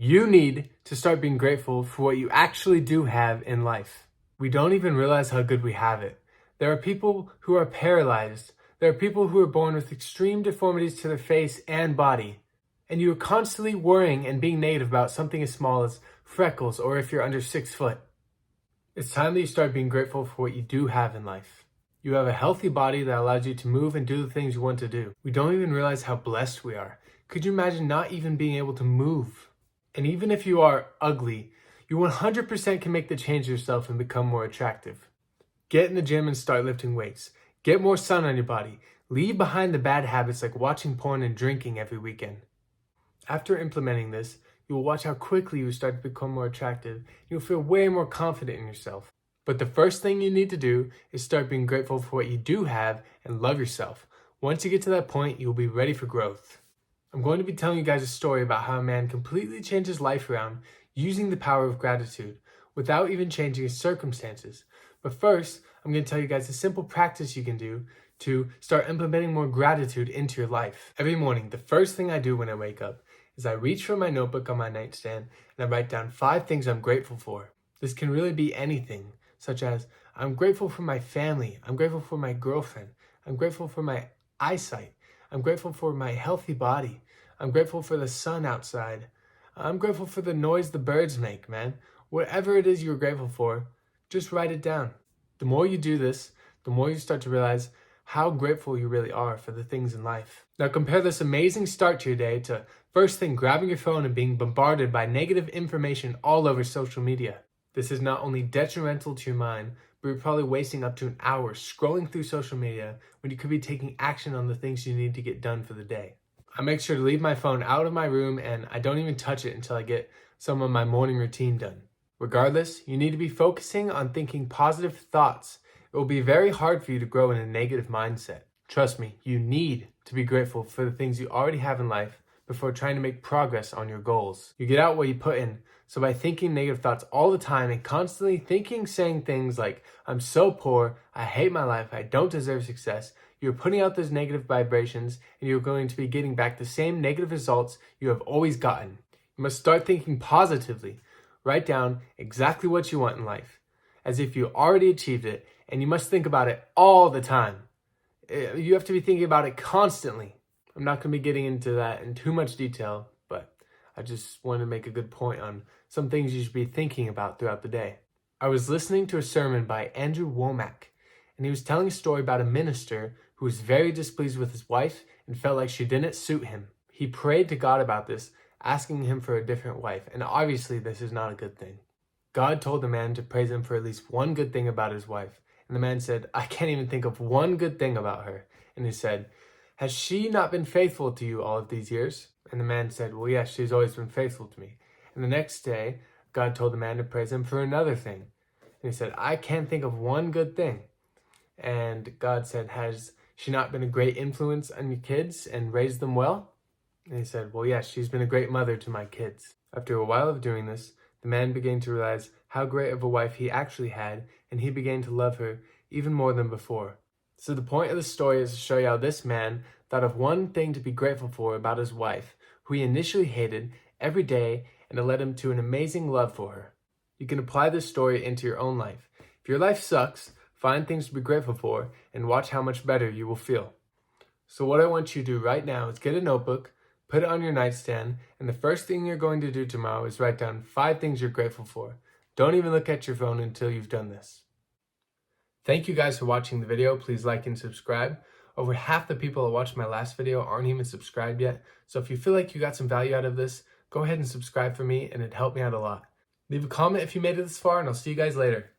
You need to start being grateful for what you actually do have in life. We don't even realize how good we have it. There are people who are paralyzed. There are people who are born with extreme deformities to their face and body. And you are constantly worrying and being negative about something as small as freckles or if you're under 6 foot. It's time that you start being grateful for what you do have in life. You have a healthy body that allows you to move and do the things you want to do. We don't even realize how blessed we are. Could you imagine not even being able to move? And even if you are ugly, you 100% can make the change yourself and become more attractive. Get in the gym and start lifting weights. Get more sun on your body. Leave behind the bad habits like watching porn and drinking every weekend. After implementing this, you will watch how quickly you start to become more attractive. You'll feel way more confident in yourself. But the first thing you need to do is start being grateful for what you do have and love yourself. Once you get to that point, you'll be ready for growth. I'm going to be telling you guys a story about how a man completely changed his life around using the power of gratitude without even changing his circumstances. But first, I'm going to tell you guys a simple practice you can do to start implementing more gratitude into your life. Every morning, the first thing I do when I wake up is I reach for my notebook on my nightstand and I write down 5 things I'm grateful for. This can really be anything, such as I'm grateful for my family, I'm grateful for my girlfriend, I'm grateful for my eyesight, I'm grateful for my healthy body. I'm grateful for the sun outside. I'm grateful for the noise the birds make, man. Whatever it is you're grateful for, just write it down. The more you do this, the more you start to realize how grateful you really are for the things in life. Now compare this amazing start to your day to first thing grabbing your phone and being bombarded by negative information all over social media. This is not only detrimental to your mind, but you're probably wasting up to an hour scrolling through social media when you could be taking action on the things you need to get done for the day. I make sure to leave my phone out of my room and I don't even touch it until I get some of my morning routine done. Regardless, you need to be focusing on thinking positive thoughts. It will be very hard for you to grow in a negative mindset. Trust me, you need to be grateful for the things you already have in life before trying to make progress on your goals. You get out what you put in. So by thinking negative thoughts all the time and constantly thinking, saying things like, I'm so poor, I hate my life, I don't deserve success, you're putting out those negative vibrations and you're going to be getting back the same negative results you have always gotten. You must start thinking positively. Write down exactly what you want in life, as if you already achieved it, and you must think about it all the time. You have to be thinking about it constantly. I'm not going to be getting into that in too much detail, but I just wanted to make a good point on some things you should be thinking about throughout the day. I was listening to a sermon by Andrew Womack, and he was telling a story about a minister who was very displeased with his wife and felt like she didn't suit him. He prayed to God about this, asking him for a different wife, and obviously this is not a good thing. God told the man to praise him for at least one good thing about his wife, and the man said, I can't even think of one good thing about her. And he said, has she not been faithful to you all of these years? And the man said, well, yes, she's always been faithful to me. And the next day, God told the man to praise him for another thing. And he said, I can't think of one good thing. And God said, has she not been a great influence on your kids and raised them well? And he said, well, yes, she's been a great mother to my kids. After a while of doing this, the man began to realize how great of a wife he actually had, and he began to love her even more than before. So the point of the story is to show you how this man thought of one thing to be grateful for about his wife, who he initially hated, every day, and it led him to an amazing love for her. You can apply this story into your own life. If your life sucks, find things to be grateful for and watch how much better you will feel. So what I want you to do right now is get a notebook, put it on your nightstand, and the first thing you're going to do tomorrow is write down 5 things you're grateful for. Don't even look at your phone until you've done this. Thank you guys for watching the video. Please like and subscribe. Over half the people that watched my last video aren't even subscribed yet. So if you feel like you got some value out of this, go ahead and subscribe for me and it'd help me out a lot. Leave a comment if you made it this far and I'll see you guys later.